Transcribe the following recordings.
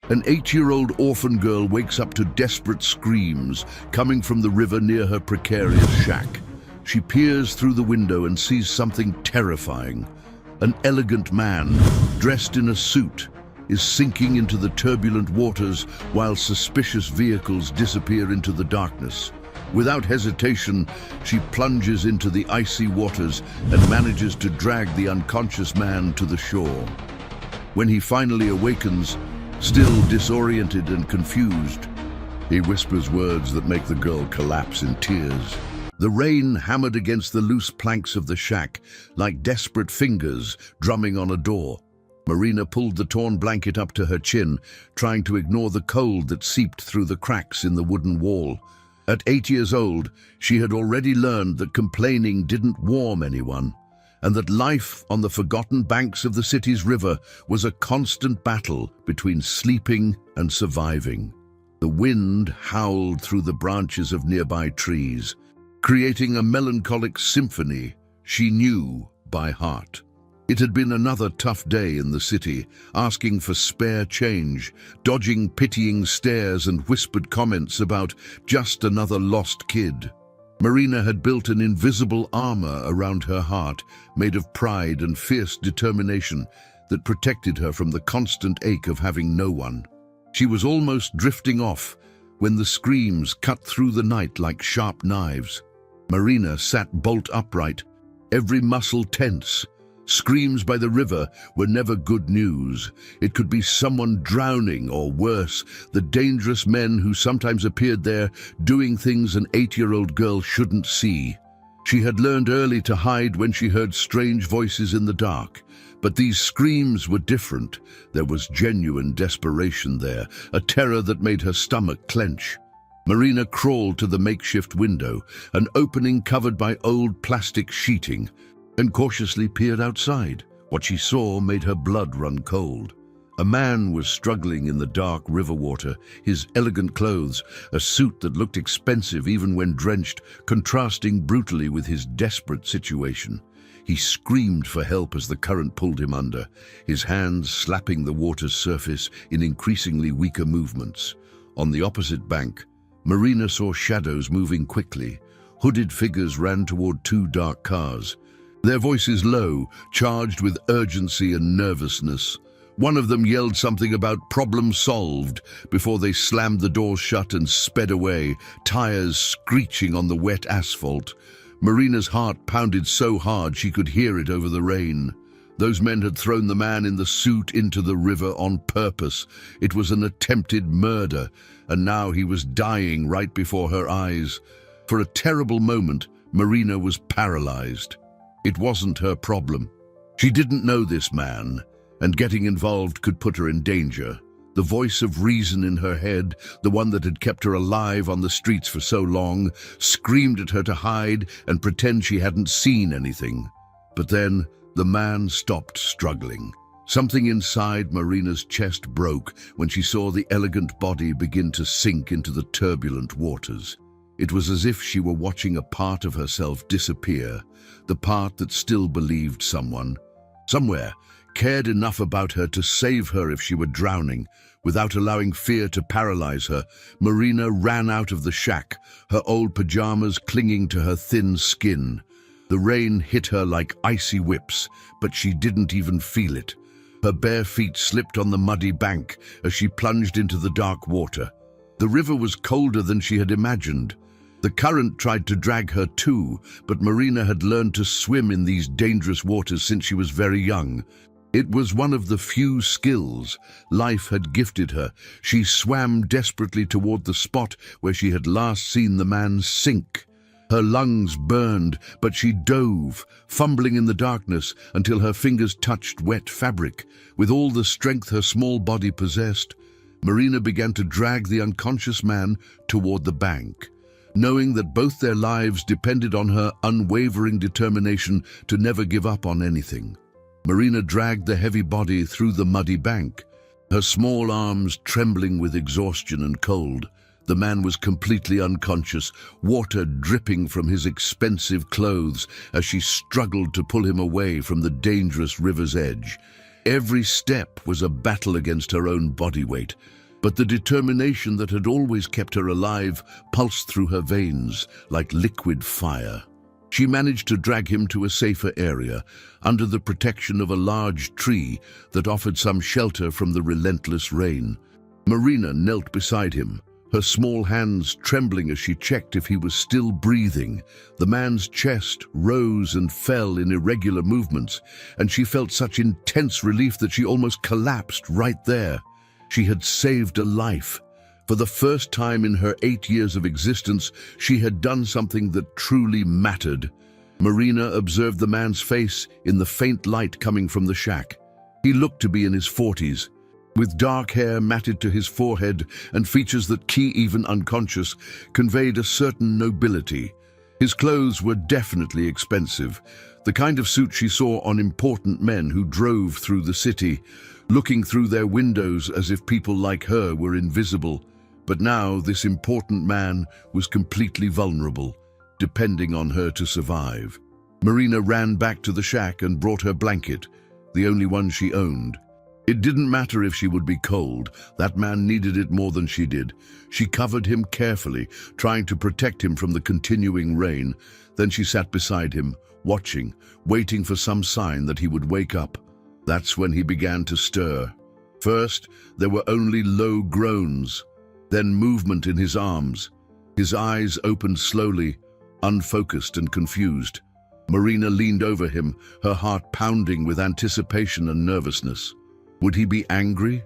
An 8-year-old orphan girl wakes up to desperate screams coming from the river near her precarious shack. She peers through the window and sees something terrifying. An elegant man, dressed in a suit, is sinking into the turbulent waters while suspicious vehicles disappear into the darkness. Without hesitation, she plunges into the icy waters and manages to drag the unconscious man to the shore. When he finally awakens, still disoriented and confused, he whispers words that make the girl collapse in tears. The rain hammered against the loose planks of the shack like desperate fingers drumming on a door. Marina pulled the torn blanket up to her chin, trying to ignore the cold that seeped through the cracks in the wooden wall. At 8 years old, she had already learned that complaining didn't warm anyone, and that life on the forgotten banks of the city's river was a constant battle between sleeping and surviving. The wind howled through the branches of nearby trees, creating a melancholic symphony she knew by heart. It had been another tough day in the city, asking for spare change, dodging pitying stares and whispered comments about just another lost kid. Marina had built an invisible armor around her heart, made of pride and fierce determination that protected her from the constant ache of having no one. She was almost drifting off when the screams cut through the night like sharp knives. Marina sat bolt upright, every muscle tense. Screams by the river were never good news. It could be someone drowning, or worse, the dangerous men who sometimes appeared there doing things an 8-year-old girl shouldn't see. She had learned early to hide when she heard strange voices in the dark. But these screams were different. There was genuine desperation there, a terror that made her stomach clench. Marina crawled to the makeshift window, an opening covered by old plastic sheeting, and cautiously peered outside. What she saw made her blood run cold. A man was struggling in the dark river water, his elegant clothes, a suit that looked expensive even when drenched, contrasting brutally with his desperate situation. He screamed for help as the current pulled him under, his hands slapping the water's surface in increasingly weaker movements. On the opposite bank, Marina saw shadows moving quickly. Hooded figures ran toward 2 dark cars, their voices low, charged with urgency and nervousness. One of them yelled something about problem solved before they slammed the doors shut and sped away, tires screeching on the wet asphalt. Marina's heart pounded so hard she could hear it over the rain. Those men had thrown the man in the suit into the river on purpose. It was an attempted murder, and now he was dying right before her eyes. For a terrible moment, Marina was paralyzed. It wasn't her problem. She didn't know this man, and getting involved could put her in danger. The voice of reason in her head, the one that had kept her alive on the streets for so long, screamed at her to hide and pretend she hadn't seen anything. But then, the man stopped struggling. Something inside Marina's chest broke when she saw the elegant body begin to sink into the turbulent waters. It was as if she were watching a part of herself disappear, the part that still believed someone, somewhere, cared enough about her to save her if she were drowning. Without allowing fear to paralyze her, Marina ran out of the shack, her old pajamas clinging to her thin skin. The rain hit her like icy whips, but she didn't even feel it. Her bare feet slipped on the muddy bank as she plunged into the dark water. The river was colder than she had imagined. The current tried to drag her too, but Marina had learned to swim in these dangerous waters since she was very young. It was one of the few skills life had gifted her. She swam desperately toward the spot where she had last seen the man sink. Her lungs burned, but she dove, fumbling in the darkness until her fingers touched wet fabric. With all the strength her small body possessed, Marina began to drag the unconscious man toward the bank, knowing that both their lives depended on her unwavering determination to never give up on anything. Marina dragged the heavy body through the muddy bank, her small arms trembling with exhaustion and cold. The man was completely unconscious, water dripping from his expensive clothes as she struggled to pull him away from the dangerous river's edge. Every step was a battle against her own body weight, but the determination that had always kept her alive pulsed through her veins like liquid fire. She managed to drag him to a safer area, under the protection of a large tree that offered some shelter from the relentless rain. Marina knelt beside him, her small hands trembling as she checked if he was still breathing. The man's chest rose and fell in irregular movements, and she felt such intense relief that she almost collapsed right there. She had saved a life. For the first time in her 8 years of existence, she had done something that truly mattered. Marina observed the man's face in the faint light coming from the shack. He looked to be in his 40s, with dark hair matted to his forehead and features that, Key even unconscious, conveyed a certain nobility. His clothes were definitely expensive, the kind of suit she saw on important men who drove through the city, looking through their windows as if people like her were invisible. But now this important man was completely vulnerable, depending on her to survive. Marina ran back to the shack and brought her blanket, the only one she owned. It didn't matter if she would be cold, that man needed it more than she did. She covered him carefully, trying to protect him from the continuing rain. Then she sat beside him, watching, waiting for some sign that he would wake up. That's when he began to stir. First, there were only low groans, then movement in his arms. His eyes opened slowly, unfocused and confused. Marina leaned over him, her heart pounding with anticipation and nervousness. Would he be angry?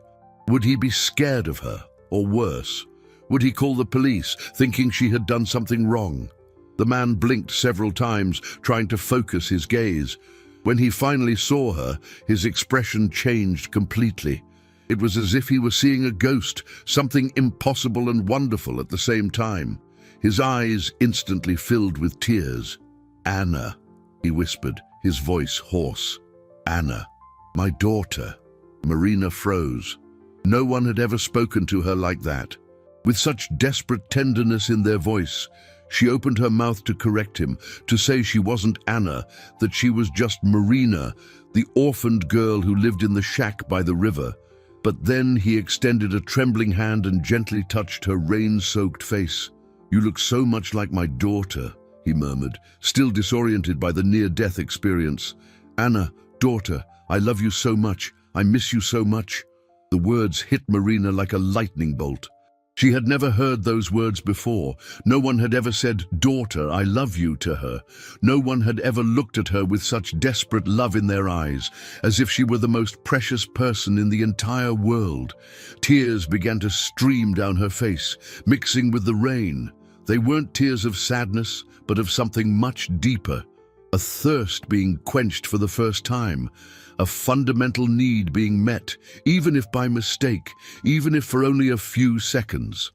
Would he be scared of her? Or worse, would he call the police, thinking she had done something wrong? The man blinked several times, trying to focus his gaze. When he finally saw her, his expression changed completely. It was as if he were seeing a ghost, something impossible and wonderful at the same time. His eyes instantly filled with tears. "Anna," he whispered, his voice hoarse. "Anna, my daughter." Marina froze. No one had ever spoken to her like that. With such desperate tenderness in their voice, she opened her mouth to correct him, to say she wasn't Anna, that she was just Marina, the orphaned girl who lived in the shack by the river. But then he extended a trembling hand and gently touched her rain-soaked face. "You look so much like my daughter," he murmured, still disoriented by the near-death experience. "Anna, daughter, I love you so much. I miss you so much." The words hit Marina like a lightning bolt. She had never heard those words before. No one had ever said, "Daughter, I love you," to her. No one had ever looked at her with such desperate love in their eyes, as if she were the most precious person in the entire world. Tears began to stream down her face, mixing with the rain. They weren't tears of sadness, but of something much deeper. A thirst being quenched for the first time. A fundamental need being met, even if by mistake, even if for only a few seconds.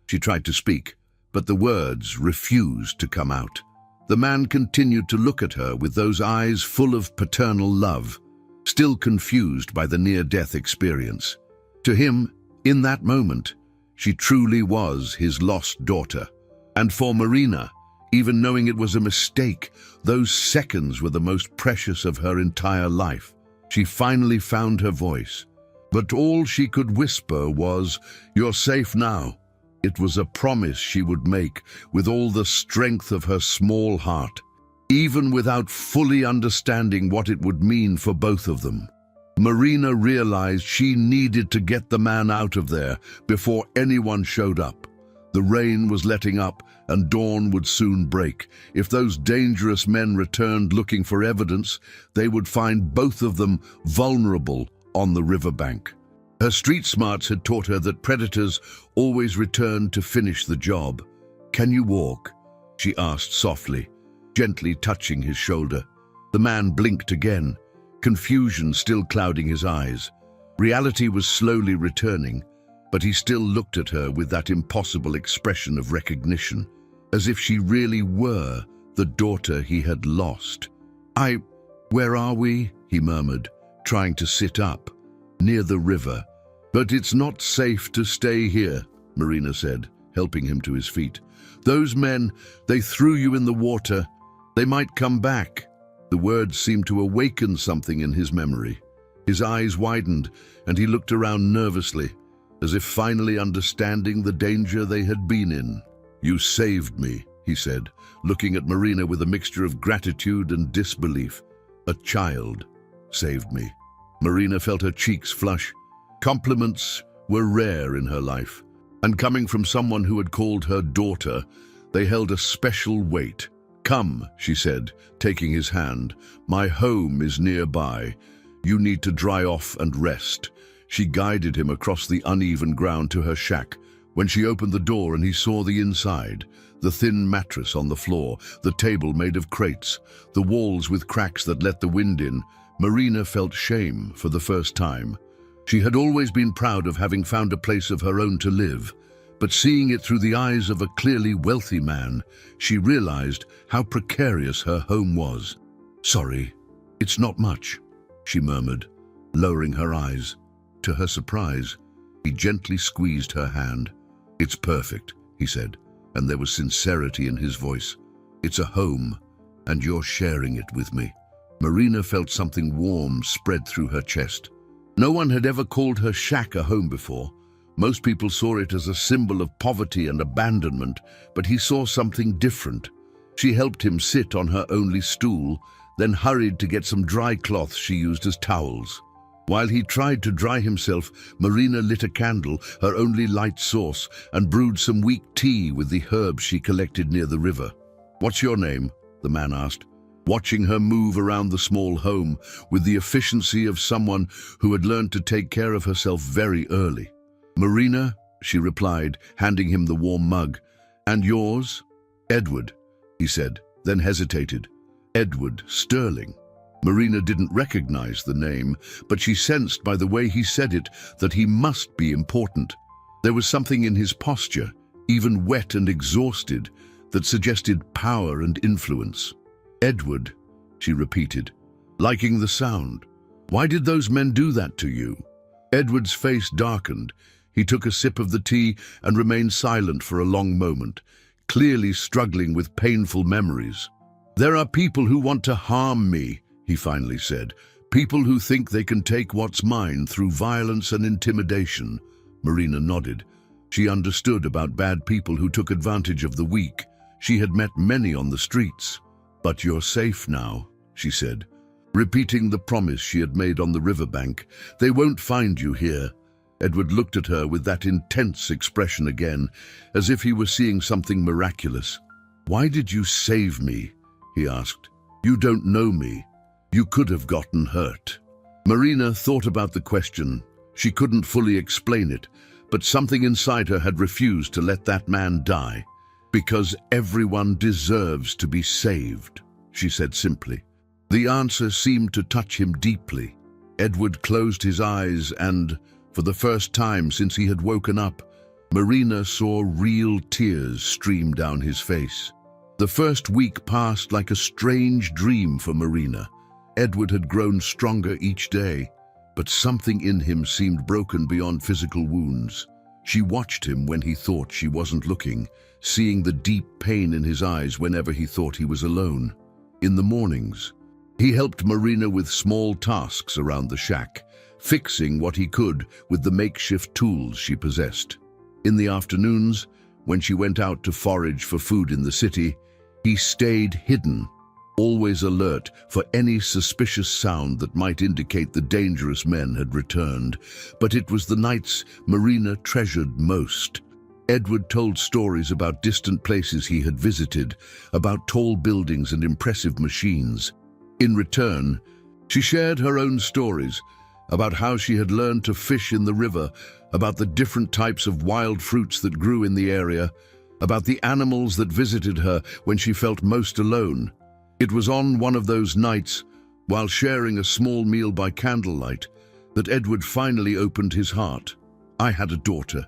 She tried to speak, but the words refused to come out. The man continued to look at her with those eyes full of paternal love, still confused by the near-death experience. To him, in that moment, she truly was his lost daughter. And for Marina, even knowing it was a mistake, those seconds were the most precious of her entire life. She finally found her voice. But all she could whisper was, "You're safe now." It was a promise she would make with all the strength of her small heart, even without fully understanding what it would mean for both of them. Marina realized she needed to get the man out of there before anyone showed up. The rain was letting up, and dawn would soon break. If those dangerous men returned looking for evidence, they would find both of them vulnerable on the riverbank. Her street smarts had taught her that predators always returned to finish the job. "Can you walk?" she asked softly, gently touching his shoulder. The man blinked again, confusion still clouding his eyes. Reality was slowly returning, but he still looked at her with that impossible expression of recognition, as if she really were the daughter he had lost. Where are we?" he murmured, trying to sit up. "Near the river." "But it's not safe to stay here," Marina said, helping him to his feet. "Those men, they threw you in the water. They might come back." The words seemed to awaken something in his memory. His eyes widened, and he looked around nervously, as if finally understanding the danger they had been in. "You saved me," he said, looking at Marina with a mixture of gratitude and disbelief. "A child saved me." Marina felt her cheeks flush. Compliments were rare in her life, and coming from someone who had called her daughter, they held a special weight. "Come," she said, taking his hand. "My home is nearby. You need to dry off and rest." She guided him across the uneven ground to her shack. When she opened the door and he saw the inside, the thin mattress on the floor, the table made of crates, the walls with cracks that let the wind in, Marina felt shame for the first time. She had always been proud of having found a place of her own to live, but seeing it through the eyes of a clearly wealthy man, she realized how precarious her home was. "Sorry, it's not much," she murmured, lowering her eyes. To her surprise, he gently squeezed her hand. "It's perfect," he said, and there was sincerity in his voice. "It's a home, and you're sharing it with me." Marina felt something warm spread through her chest. No one had ever called her shack a home before. Most people saw it as a symbol of poverty and abandonment, but he saw something different. She helped him sit on her only stool, then hurried to get some dry cloths she used as towels. While he tried to dry himself, Marina lit a candle, her only light source, and brewed some weak tea with the herbs she collected near the river. "What's your name?" the man asked, watching her move around the small home with the efficiency of someone who had learned to take care of herself very early. "Marina," she replied, handing him the warm mug. "And yours?" "Edward," he said, then hesitated. "Edward Sterling." Marina didn't recognize the name, but she sensed by the way he said it that he must be important. There was something in his posture, even wet and exhausted, that suggested power and influence. "Edward," she repeated, liking the sound. "Why did those men do that to you?" Edward's face darkened. He took a sip of the tea and remained silent for a long moment, clearly struggling with painful memories. "There are people who want to harm me," he finally said. "People who think they can take what's mine through violence and intimidation." Marina nodded. She understood about bad people who took advantage of the weak. She had met many on the streets. "But you're safe now," she said, repeating the promise she had made on the riverbank. "They won't find you here." Edward looked at her with that intense expression again, as if he were seeing something miraculous. "Why did you save me?" he asked. "You don't know me. You could have gotten hurt." Marina thought about the question. She couldn't fully explain it, but something inside her had refused to let that man die. "Because everyone deserves to be saved," she said simply. The answer seemed to touch him deeply. Edward closed his eyes and, for the first time since he had woken up, Marina saw real tears stream down his face. The first week passed like a strange dream for Marina. Edward had grown stronger each day, but something in him seemed broken beyond physical wounds. She watched him when he thought she wasn't looking, seeing the deep pain in his eyes whenever he thought he was alone. In the mornings, he helped Marina with small tasks around the shack, fixing what he could with the makeshift tools she possessed. In the afternoons, when she went out to forage for food in the city, he stayed hidden, always alert for any suspicious sound that might indicate the dangerous men had returned. But it was the nights Marina treasured most. Edward told stories about distant places he had visited, about tall buildings and impressive machines. In return, she shared her own stories about how she had learned to fish in the river, about the different types of wild fruits that grew in the area, about the animals that visited her when she felt most alone. It was on one of those nights, while sharing a small meal by candlelight, that Edward finally opened his heart. "I had a daughter,"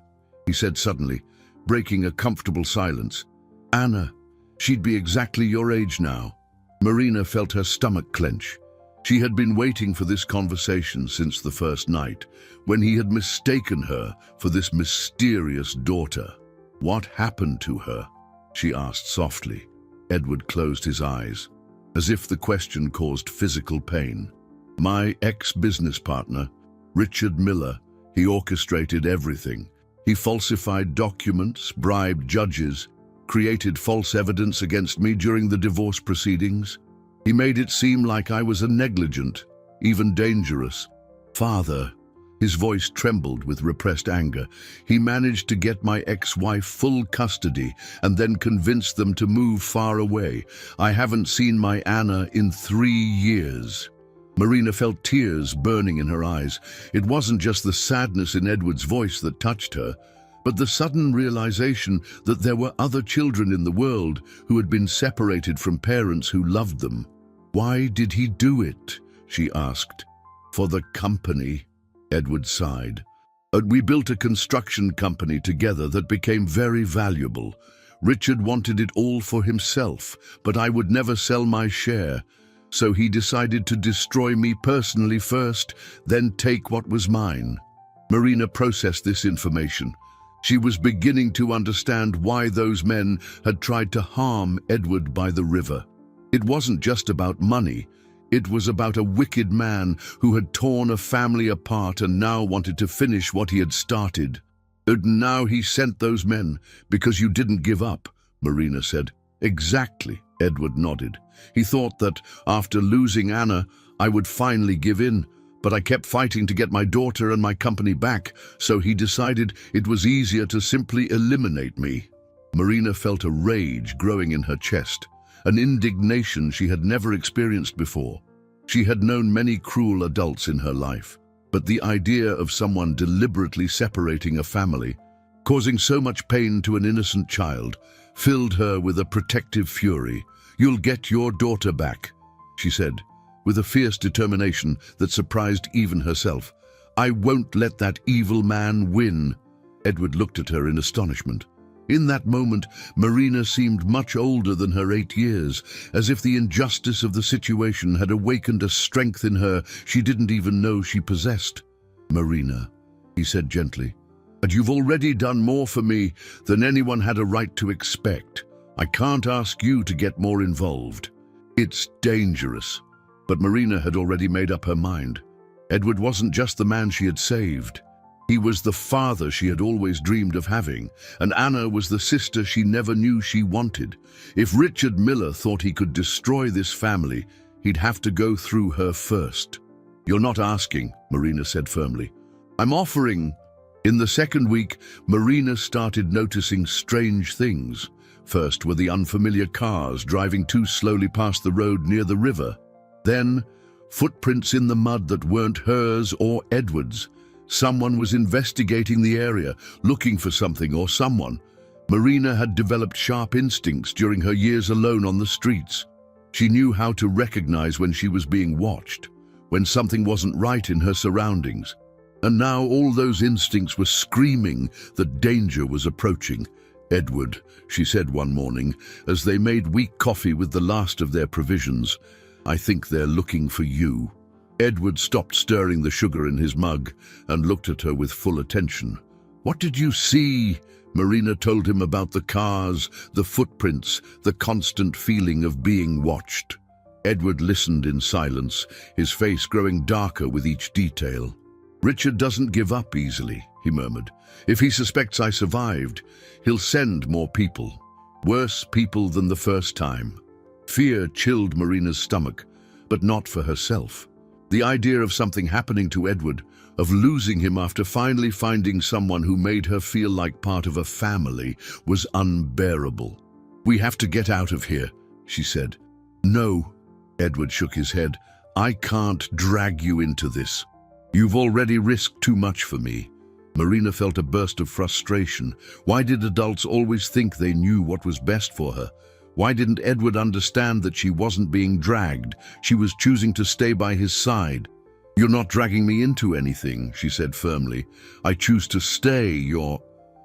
he said suddenly, breaking a comfortable silence. "Anna. She'd be exactly your age now." Marina felt her stomach clench. She had been waiting for this conversation since the first night, when he had mistaken her for this mysterious daughter. "What happened to her?" she asked softly. Edward closed his eyes, as if the question caused physical pain. My ex-business partner, Richard Miller, he orchestrated everything. He falsified documents, bribed judges, created false evidence against me during the divorce proceedings. He made it seem like I was a negligent, even dangerous father. His voice trembled with repressed anger. He managed to get my ex-wife full custody and then convinced them to move far away. I haven't seen my Anna in 3 years. Marina felt tears burning in her eyes. It wasn't just the sadness in Edward's voice that touched her, but the sudden realization that there were other children in the world who had been separated from parents who loved them. "Why did he do it?" she asked. "For the company," Edward sighed. "We built a construction company together that became very valuable. Richard wanted it all for himself, but I would never sell my share. So he decided to destroy me personally first, then take what was mine." Marina processed this information. She was beginning to understand why those men had tried to harm Edward by the river. It wasn't just about money. It was about a wicked man who had torn a family apart and now wanted to finish what he had started. "And now he sent those men because you didn't give up," Marina said. "Exactly," Edward nodded. He thought that after losing Anna, I would finally give in, but I kept fighting to get my daughter and my company back, so he decided it was easier to simply eliminate me. Marina felt a rage growing in her chest, an indignation she had never experienced before. She had known many cruel adults in her life, but the idea of someone deliberately separating a family, causing so much pain to an innocent child, filled her with a protective fury. "You'll get your daughter back," she said, with a fierce determination that surprised even herself. "I won't let that evil man win." Edward looked at her in astonishment. In that moment, Marina seemed much older than her 8 years, as if the injustice of the situation had awakened a strength in her she didn't even know she possessed. "Marina," he said gently, "and you've already done more for me than anyone had a right to expect. I can't ask you to get more involved. It's dangerous." But Marina had already made up her mind. Edward wasn't just the man she had saved. He was the father she had always dreamed of having, and Anna was the sister she never knew she wanted. If Richard Miller thought he could destroy this family, he'd have to go through her first. "You're not asking," Marina said firmly. "I'm offering." In the second week, Marina started noticing strange things. First were the unfamiliar cars driving too slowly past the road near the river. Then, footprints in the mud that weren't hers or Edward's. Someone was investigating the area, looking for something or someone. Marina had developed sharp instincts during her years alone on the streets. She knew how to recognize when she was being watched, when something wasn't right in her surroundings. And now all those instincts were screaming that danger was approaching. "Edward," she said one morning, as they made weak coffee with the last of their provisions, "I think they're looking for you." Edward stopped stirring the sugar in his mug and looked at her with full attention. "What did you see?" Marina told him about the cars, the footprints, the constant feeling of being watched. Edward listened in silence, his face growing darker with each detail. "Richard doesn't give up easily," he murmured. "If he suspects I survived, he'll send more people. Worse people than the first time." Fear chilled Marina's stomach, but not for herself. The idea of something happening to Edward, of losing him after finally finding someone who made her feel like part of a family, was unbearable. "We have to get out of here," she said. "No," Edward shook his head. "I can't drag you into this. You've already risked too much for me." Marina felt a burst of frustration. Why did adults always think they knew what was best for her? Why didn't Edward understand that she wasn't being dragged? She was choosing to stay by his side. "You're not dragging me into anything," she said firmly. "I choose to stay.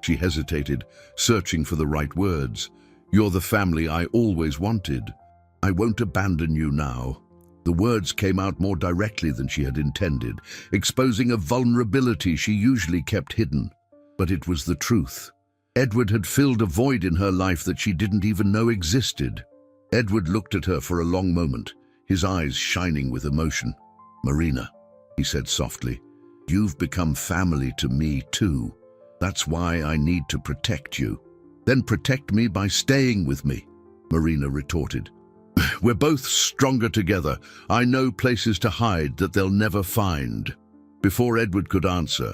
She hesitated, searching for the right words. "You're the family I always wanted. I won't abandon you now." The words came out more directly than she had intended, exposing a vulnerability she usually kept hidden. But it was the truth. Edward had filled a void in her life that she didn't even know existed. Edward looked at her for a long moment, his eyes shining with emotion. "Marina," he said softly, "you've become family to me too. That's why I need to protect you." "Then protect me by staying with me," Marina retorted. "We're both stronger together. I know places to hide that they'll never find." Before Edward could answer,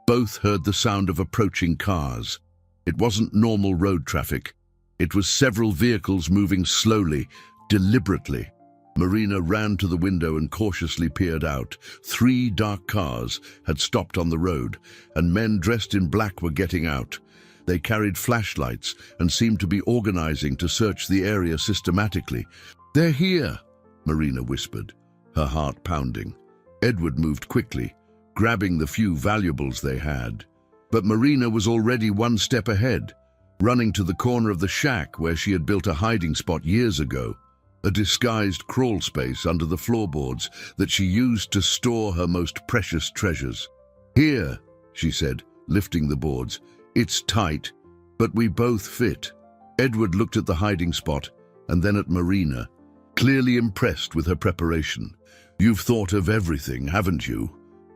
both heard the sound of approaching cars. It wasn't normal road traffic. It was several vehicles moving slowly, deliberately. Marina ran to the window and cautiously peered out. 3 dark cars had stopped on the road, and men dressed in black were getting out. They carried flashlights and seemed to be organizing to search the area systematically. "They're here," Marina whispered, her heart pounding. Edward moved quickly, grabbing the few valuables they had. But Marina was already 1 step ahead, running to the corner of the shack where she had built a hiding spot years ago, a disguised crawl space under the floorboards that she used to store her most precious treasures. "Here," she said, lifting the boards. "It's tight, but we both fit." Edward looked at the hiding spot and then at Marina, clearly impressed with her preparation. "You've thought of everything, haven't you?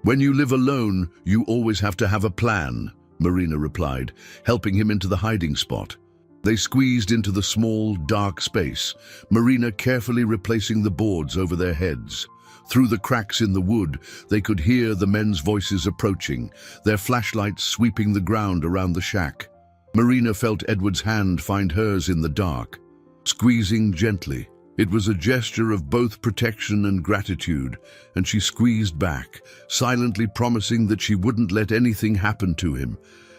When you live alone, you always have to have a plan," Marina replied, helping him into the hiding spot. They squeezed into the small, dark space, Marina carefully replacing the boards over their heads. Through the cracks in the wood, they could hear the men's voices approaching, their flashlights sweeping the ground around the shack. Marina felt Edward's hand find hers in the dark, squeezing gently. It was a gesture of both protection and gratitude, and she squeezed back, silently promising that she wouldn't let anything happen to him.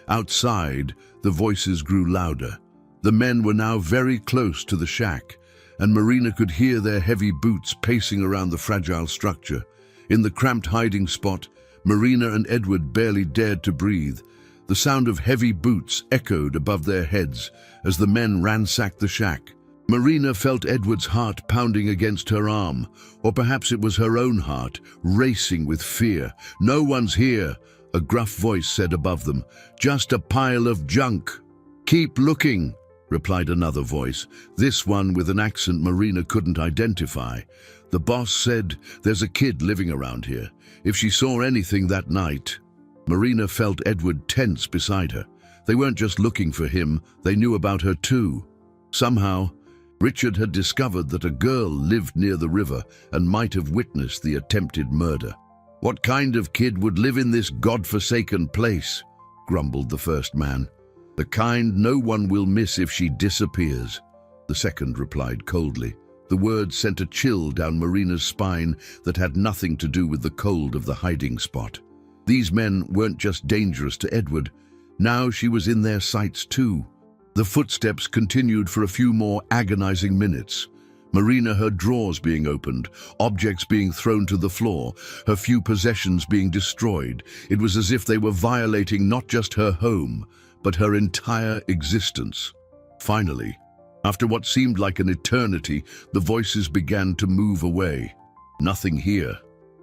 Outside, the voices grew louder. The men were now very close to the shack, and Marina could hear their heavy boots pacing around the fragile structure. In the cramped hiding spot, Marina and Edward barely dared to breathe. The sound of heavy boots echoed above their heads as the men ransacked the shack. Marina felt Edward's heart pounding against her arm, or perhaps it was her own heart, racing with fear. "No one's here," a gruff voice said above them. "Just a pile of junk." "Keep looking," replied another voice, this one with an accent Marina couldn't identify. "The boss said there's a kid living around here. If she saw anything that night." Marina felt Edward tense beside her. They weren't just looking for him, they knew about her too. Somehow, Richard had discovered that a girl lived near the river and might have witnessed the attempted murder. "What kind of kid would live in this godforsaken place?" grumbled the first man. "The kind no one will miss if she disappears," the second replied coldly. The words sent a chill down Marina's spine that had nothing to do with the cold of the hiding spot. These men weren't just dangerous to Edward. Now she was in their sights too. The footsteps continued for a few more agonizing minutes. Marina heard drawers being opened, objects being thrown to the floor, her few possessions being destroyed. It was as if they were violating not just her home, but her entire existence. Finally, after what seemed like an eternity, the voices began to move away. "Nothing here.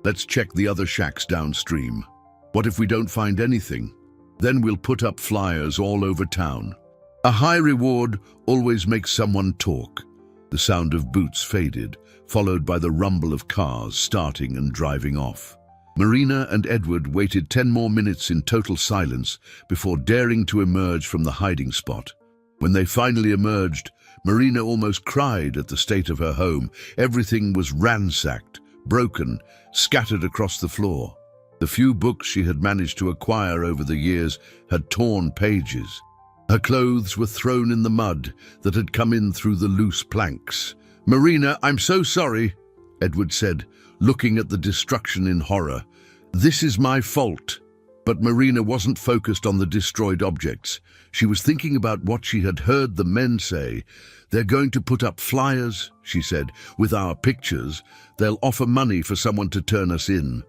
Let's check the other shacks downstream. What if we don't find anything? Then we'll put up flyers all over town." A high reward always makes someone talk. The sound of boots faded, followed by the rumble of cars starting and driving off. Marina and Edward waited 10 more minutes in total silence before daring to emerge from the hiding spot. When they finally emerged, Marina almost cried at the state of her home. Everything was ransacked, broken, scattered across the floor. The few books she had managed to acquire over the years had torn pages. Her clothes were thrown in the mud that had come in through the loose planks. "Marina, I'm so sorry," Edward said, looking at the destruction in horror. "This is my fault." But Marina wasn't focused on the destroyed objects. She was thinking about what she had heard the men say. "They're going to put up flyers," she said, "with our pictures. They'll offer money for someone to turn us in."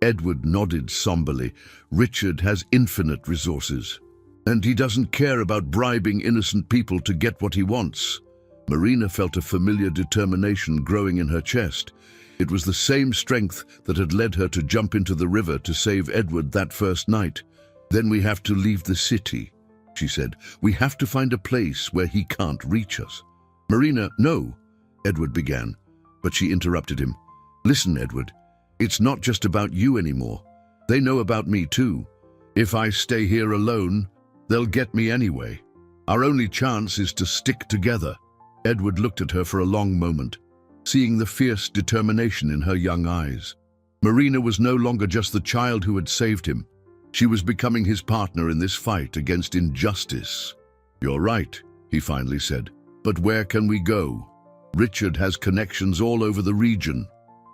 Edward nodded somberly. "Richard has infinite resources, and he doesn't care about bribing innocent people to get what he wants." Marina felt a familiar determination growing in her chest. It was the same strength that had led her to jump into the river to save Edward that first night. "Then we have to leave the city," she said. "We have to find a place where he can't reach us." "Marina, no," Edward began, but she interrupted him. "Listen, Edward, It's not just about you anymore. They know about me too. If I stay here alone, they'll get me anyway. Our only chance is to stick together." Edward looked at her for a long moment, seeing the fierce determination in her young eyes. Marina was no longer just the child who had saved him. She was becoming his partner in this fight against injustice. "You're right," he finally said. "But where can we go? Richard has connections all over the region."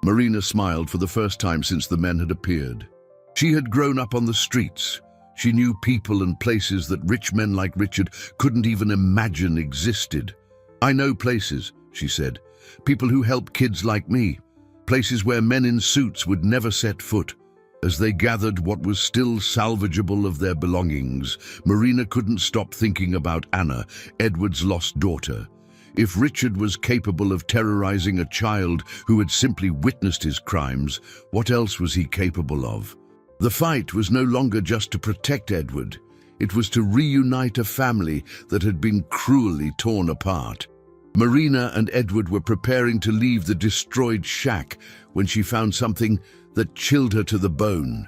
Marina smiled for the first time since the men had appeared. She had grown up on the streets. She knew people and places that rich men like Richard couldn't even imagine existed. "I know places," she said. "People who help kids like me. Places where men in suits would never set foot." As they gathered what was still salvageable of their belongings, Marina couldn't stop thinking about Anna, Edward's lost daughter. If Richard was capable of terrorizing a child who had simply witnessed his crimes, what else was he capable of? The fight was no longer just to protect Edward. It was to reunite a family that had been cruelly torn apart. Marina and Edward were preparing to leave the destroyed shack when she found something that chilled her to the bone.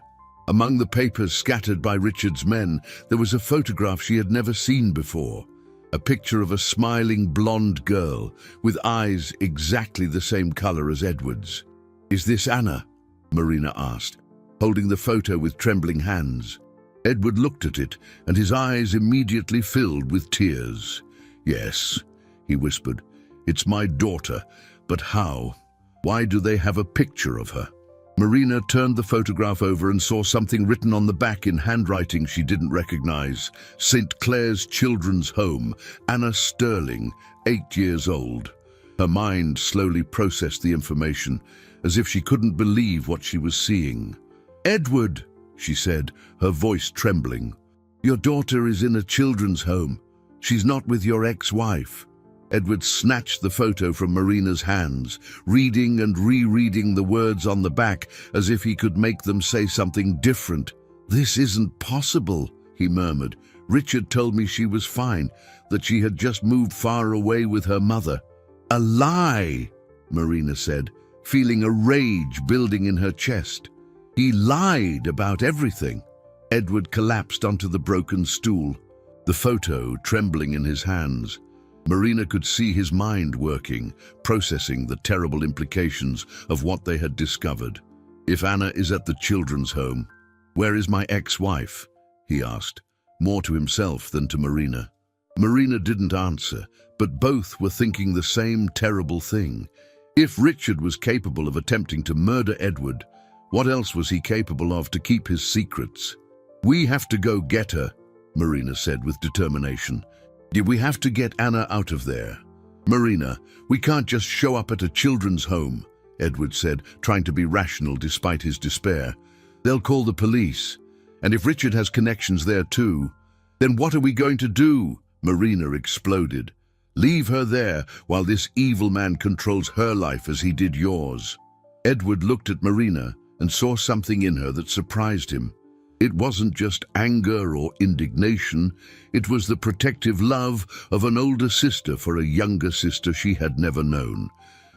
Among the papers scattered by Richard's men, there was a photograph she had never seen before. A picture of a smiling blonde girl with eyes exactly the same color as Edward's. "Is this Anna?" Marina asked, holding the photo with trembling hands. Edward looked at it, and his eyes immediately filled with tears. "Yes," he whispered. "It's my daughter, but how? Why do they have a picture of her?" Marina turned the photograph over and saw something written on the back in handwriting she didn't recognize. "St. Clair's Children's Home, Anna Sterling, 8 years old." Her mind slowly processed the information, as if she couldn't believe what she was seeing. "Edward," she said, her voice trembling. "Your daughter is in a children's home. She's not with your ex-wife." Edward snatched the photo from Marina's hands, reading and rereading the words on the back as if he could make them say something different. "This isn't possible," he murmured. "Richard told me she was fine, that she had just moved far away with her mother." "A lie," Marina said, feeling a rage building in her chest. "He lied about everything." Edward collapsed onto the broken stool, the photo trembling in his hands. Marina could see his mind working, processing the terrible implications of what they had discovered. "If Anna is at the children's home, where is my ex-wife?" he asked, more to himself than to Marina. Marina didn't answer, but both were thinking the same terrible thing. If Richard was capable of attempting to murder Edward, what else was he capable of to keep his secrets? "We have to go get her," Marina said with determination. "We have to get Anna out of there." "Marina, we can't just show up at a children's home," Edward said, trying to be rational despite his despair. "They'll call the police. And if Richard has connections there too, then what are we going to do?" Marina exploded. "Leave her there while this evil man controls her life as he did yours." Edward looked at Marina and saw something in her that surprised him. It wasn't just anger or indignation, it was the protective love of an older sister for a younger sister she had never known.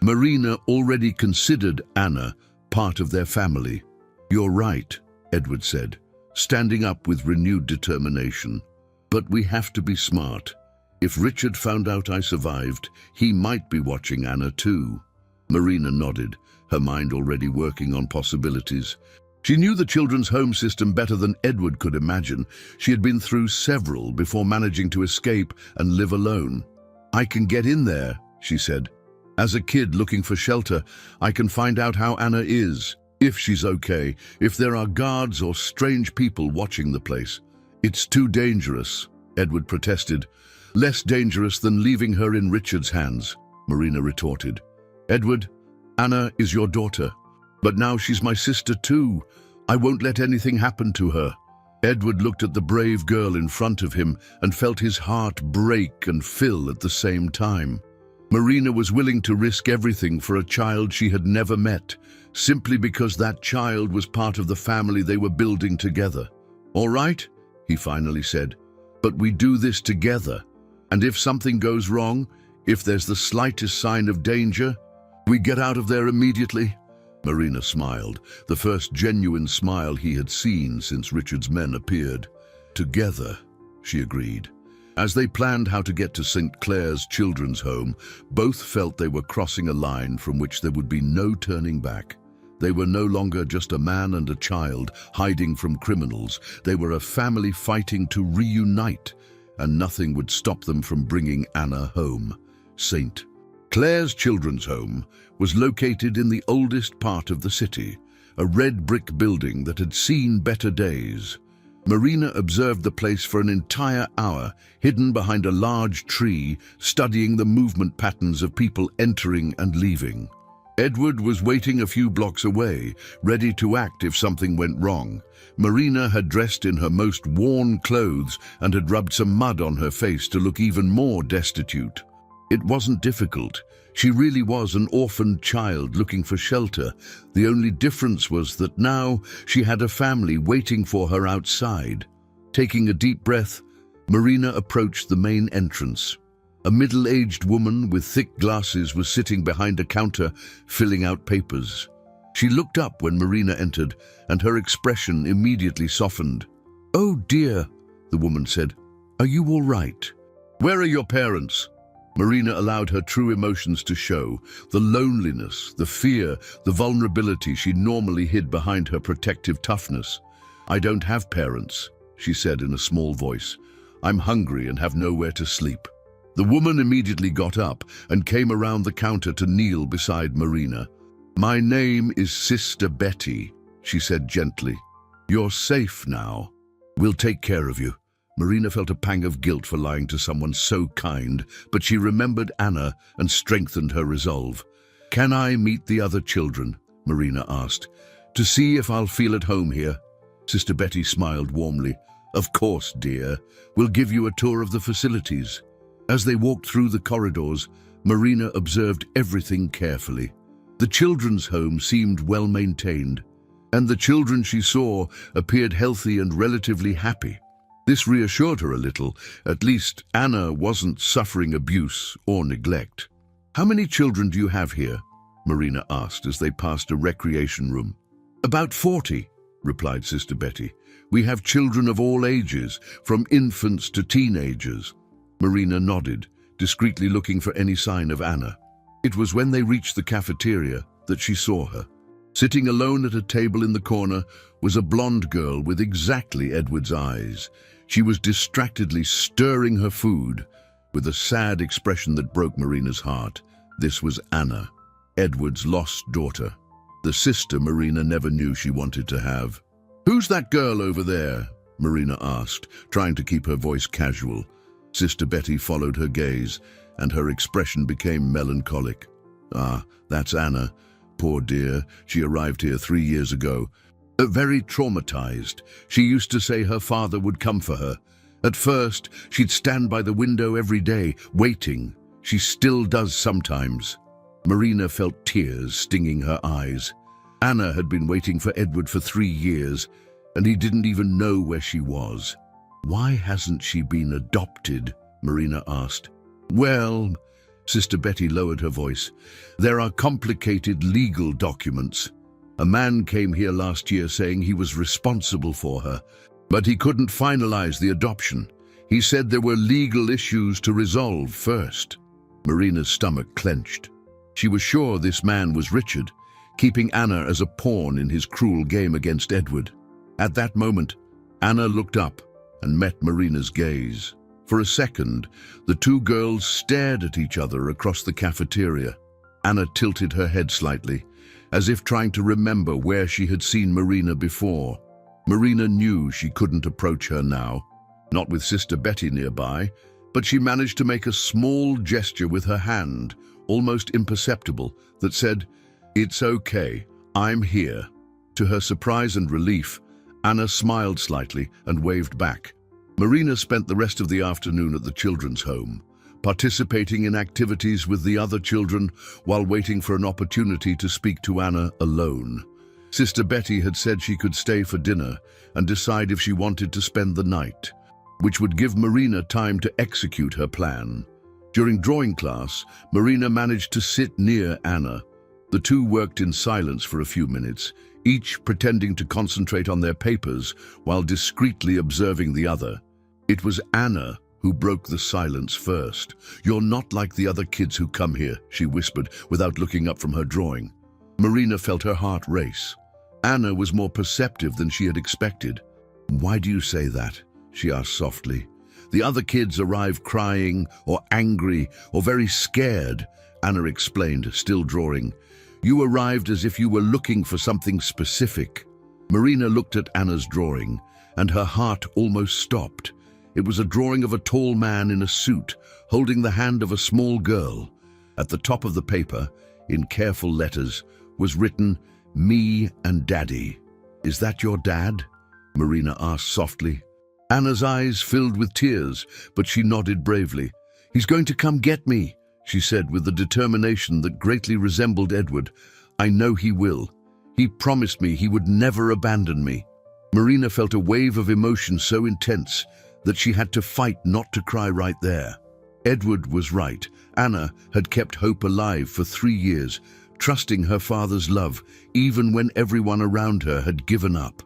Marina already considered Anna part of their family. "You're right," Edward said, standing up with renewed determination. "But we have to be smart. If Richard found out I survived, he might be watching Anna too." Marina nodded, her mind already working on possibilities. She knew the children's home system better than Edward could imagine. She had been through several before managing to escape and live alone. "I can get in there," she said. "As a kid looking for shelter, I can find out how Anna is, if she's okay, if there are guards or strange people watching the place." "It's too dangerous," Edward protested. "Less dangerous than leaving her in Richard's hands," Marina retorted. "Edward, Anna is your daughter. But now she's my sister too. I won't let anything happen to her." Edward looked at the brave girl in front of him and felt his heart break and fill at the same time. Marina was willing to risk everything for a child she had never met, simply because that child was part of the family they were building together. "All right," he finally said, "but we do this together. And if something goes wrong, if there's the slightest sign of danger, we get out of there immediately." Marina smiled, the first genuine smile he had seen since Richard's men appeared. Together, she agreed. As they planned how to get to St. Clair's Children's Home, both felt they were crossing a line from which there would be no turning back. They were no longer just a man and a child hiding from criminals. They were a family fighting to reunite, and nothing would stop them from bringing Anna home. St. Clair's Children's Home was located in the oldest part of the city, a red brick building that had seen better days. Marina observed the place for an entire hour, hidden behind a large tree, studying the movement patterns of people entering and leaving. Edward was waiting a few blocks away, ready to act if something went wrong. Marina had dressed in her most worn clothes and had rubbed some mud on her face to look even more destitute. It wasn't difficult. She really was an orphaned child looking for shelter. The only difference was that now she had a family waiting for her outside. Taking a deep breath, Marina approached the main entrance. A middle-aged woman with thick glasses was sitting behind a counter, filling out papers. She looked up when Marina entered, and her expression immediately softened. "Oh dear," the woman said. "Are you all right?" "Where are your parents?" Marina allowed her true emotions to show, the loneliness, the fear, the vulnerability she normally hid behind her protective toughness. "I don't have parents," she said in a small voice. "I'm hungry and have nowhere to sleep." The woman immediately got up and came around the counter to kneel beside Marina. "My name is Sister Betty," she said gently. "You're safe now. We'll take care of you." Marina felt a pang of guilt for lying to someone so kind, but she remembered Anna and strengthened her resolve. "Can I meet the other children?" Marina asked. "To see if I'll feel at home here." Sister Betty smiled warmly. "Of course, dear. We'll give you a tour of the facilities." As they walked through the corridors, Marina observed everything carefully. The children's home seemed well maintained, and the children she saw appeared healthy and relatively happy. This reassured her a little. At least Anna wasn't suffering abuse or neglect. "How many children do you have here?" Marina asked as they passed a recreation room. "About 40, replied Sister Betty. "We have children of all ages, from infants to teenagers." Marina nodded, discreetly looking for any sign of Anna. It was when they reached the cafeteria that she saw her. Sitting alone at a table in the corner was a blonde girl with exactly Edward's eyes. She was distractedly stirring her food, with a sad expression that broke Marina's heart. This was Anna, Edward's lost daughter, the sister Marina never knew she wanted to have. "Who's that girl over there?" Marina asked, trying to keep her voice casual. Sister Betty followed her gaze, and her expression became melancholic. "Ah, that's Anna. Poor dear, she arrived here 3 years ago. Very traumatized. She used to say her father would come for her. At first, she'd stand by the window every day, waiting. She still does sometimes." Marina felt tears stinging her eyes. Anna had been waiting for Edward for 3 years, and he didn't even know where she was. "Why hasn't she been adopted?" Marina asked. "Well," Sister Betty lowered her voice, "there are complicated legal documents. A man came here last year saying he was responsible for her, but he couldn't finalize the adoption. He said there were legal issues to resolve first." Marina's stomach clenched. She was sure this man was Richard, keeping Anna as a pawn in his cruel game against Edward. At that moment, Anna looked up and met Marina's gaze. For a second, the two girls stared at each other across the cafeteria. Anna tilted her head slightly, as if trying to remember where she had seen Marina before. Marina knew she couldn't approach her now, not with Sister Betty nearby, but she managed to make a small gesture with her hand, almost imperceptible, that said, "It's okay, I'm here." To her surprise and relief, Anna smiled slightly and waved back. Marina spent the rest of the afternoon at the children's home, participating in activities with the other children while waiting for an opportunity to speak to Anna alone. Sister Betty had said she could stay for dinner and decide if she wanted to spend the night, which would give Marina time to execute her plan. During drawing class, Marina managed to sit near Anna. The two worked in silence for a few minutes, each pretending to concentrate on their papers while discreetly observing the other. It was Anna who broke the silence first. "You're not like the other kids who come here," she whispered without looking up from her drawing. Marina felt her heart race. Anna was more perceptive than she had expected. "Why do you say that?" she asked softly. "The other kids arrive crying or angry or very scared," Anna explained, still drawing. "You arrived as if you were looking for something specific." Marina looked at Anna's drawing, and her heart almost stopped. It was a drawing of a tall man in a suit, holding the hand of a small girl. At the top of the paper, in careful letters, was written, "Me and Daddy." "Is that your dad?" Marina asked softly. Anna's eyes filled with tears, but she nodded bravely. "He's going to come get me," she said with a determination that greatly resembled Edward. "I know he will. He promised me he would never abandon me." Marina felt a wave of emotion so intense that she had to fight not to cry right there. Edward was right. Anna had kept hope alive for 3 years, trusting her father's love, even when everyone around her had given up.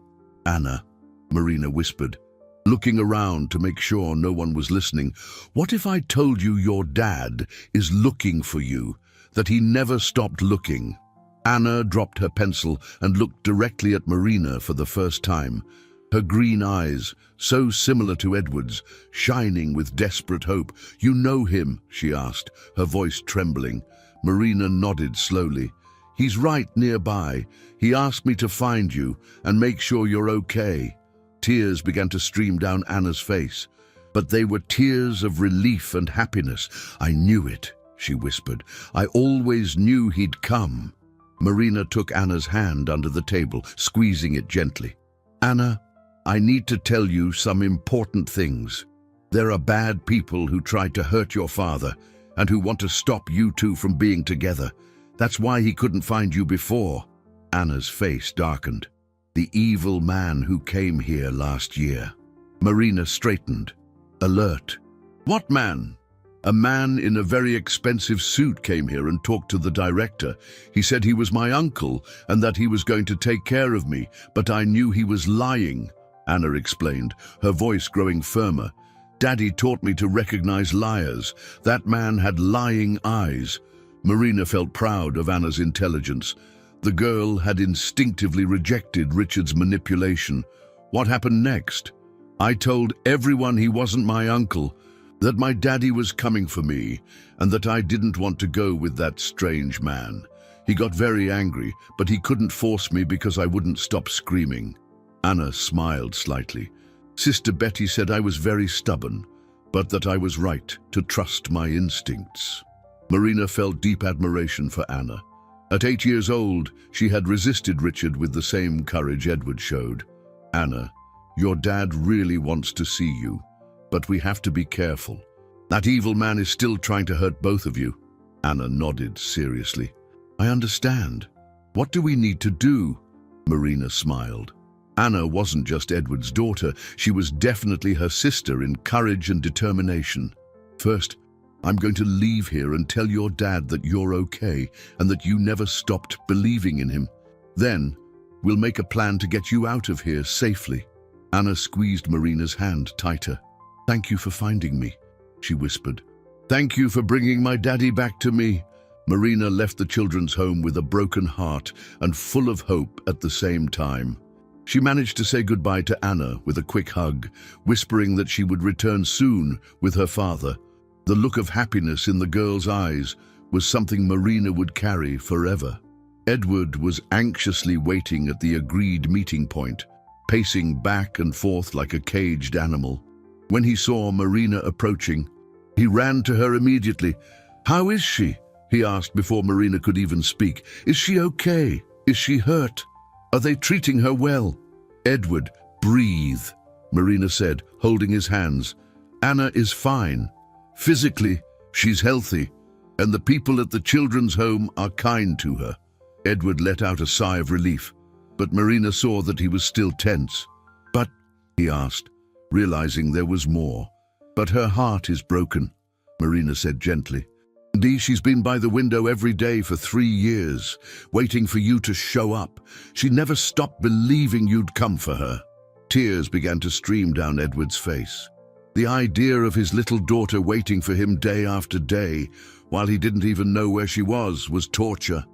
"Anna," Marina whispered, looking around to make sure no one was listening, "what if I told you your dad is looking for you, that he never stopped looking?" Anna dropped her pencil and looked directly at Marina for the first time. Her green eyes, so similar to Edward's, shining with desperate hope. "You know him?" she asked, her voice trembling. Marina nodded slowly. "He's right nearby. He asked me to find you and make sure you're okay." Tears began to stream down Anna's face, but they were tears of relief and happiness. "I knew it," she whispered. "I always knew he'd come." Marina took Anna's hand under the table, squeezing it gently. "Anna, I need to tell you some important things. There are bad people who tried to hurt your father and who want to stop you two from being together. That's why he couldn't find you before." Anna's face darkened. "The evil man who came here last year." Marina straightened, alert. "What man?" "A man in a very expensive suit came here and talked to the director. He said he was my uncle and that he was going to take care of me, but I knew he was lying," Anna explained, her voice growing firmer. "Daddy taught me to recognize liars. That man had lying eyes." Marina felt proud of Anna's intelligence. The girl had instinctively rejected Richard's manipulation. "What happened next?" "I told everyone he wasn't my uncle, that my daddy was coming for me, and that I didn't want to go with that strange man. He got very angry, but he couldn't force me because I wouldn't stop screaming." Anna smiled slightly. "Sister Betty said I was very stubborn, but that I was right to trust my instincts." Marina felt deep admiration for Anna. At 8 years old, she had resisted Richard with the same courage Edward showed. "Anna, your dad really wants to see you, but we have to be careful. That evil man is still trying to hurt both of you." Anna nodded seriously. "I understand. What do we need to do?" Marina smiled. Anna wasn't just Edward's daughter, she was definitely her sister in courage and determination. "First, I'm going to leave here and tell your dad that you're okay and that you never stopped believing in him. Then, we'll make a plan to get you out of here safely." Anna squeezed Marina's hand tighter. "Thank you for finding me," she whispered. "Thank you for bringing my daddy back to me." Marina left the children's home with a broken heart and full of hope at the same time. She managed to say goodbye to Anna with a quick hug, whispering that she would return soon with her father. The look of happiness in the girl's eyes was something Marina would carry forever. Edward was anxiously waiting at the agreed meeting point, pacing back and forth like a caged animal. When he saw Marina approaching, he ran to her immediately. "How is she?" he asked before Marina could even speak. "Is she okay? Is she hurt? Are they treating her well?" "Edward, breathe," Marina said, holding his hands. "Anna is fine. Physically, she's healthy, and the people at the children's home are kind to her." Edward let out a sigh of relief, but Marina saw that he was still tense. "But," he asked, realizing there was more. "But her heart is broken," Marina said gently. Dee, she's been by the window every day for 3 years, waiting for you to show up. She never stopped believing you'd come for her. Tears began to stream down Edward's face. The idea of his little daughter waiting for him day after day, while he didn't even know where she was torture.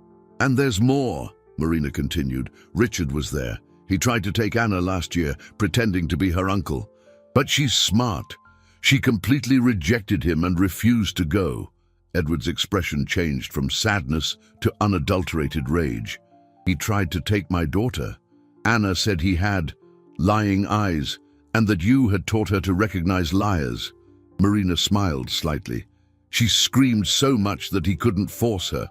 And there's more, Marina continued. Richard was there. He tried to take Anna last year, pretending to be her uncle. But she's smart. She completely rejected him and refused to go. Edward's expression changed from sadness to unadulterated rage. He tried to take my daughter. Anna said he had lying eyes, and that you had taught her to recognize liars. Marina smiled slightly. She screamed so much that he couldn't force her.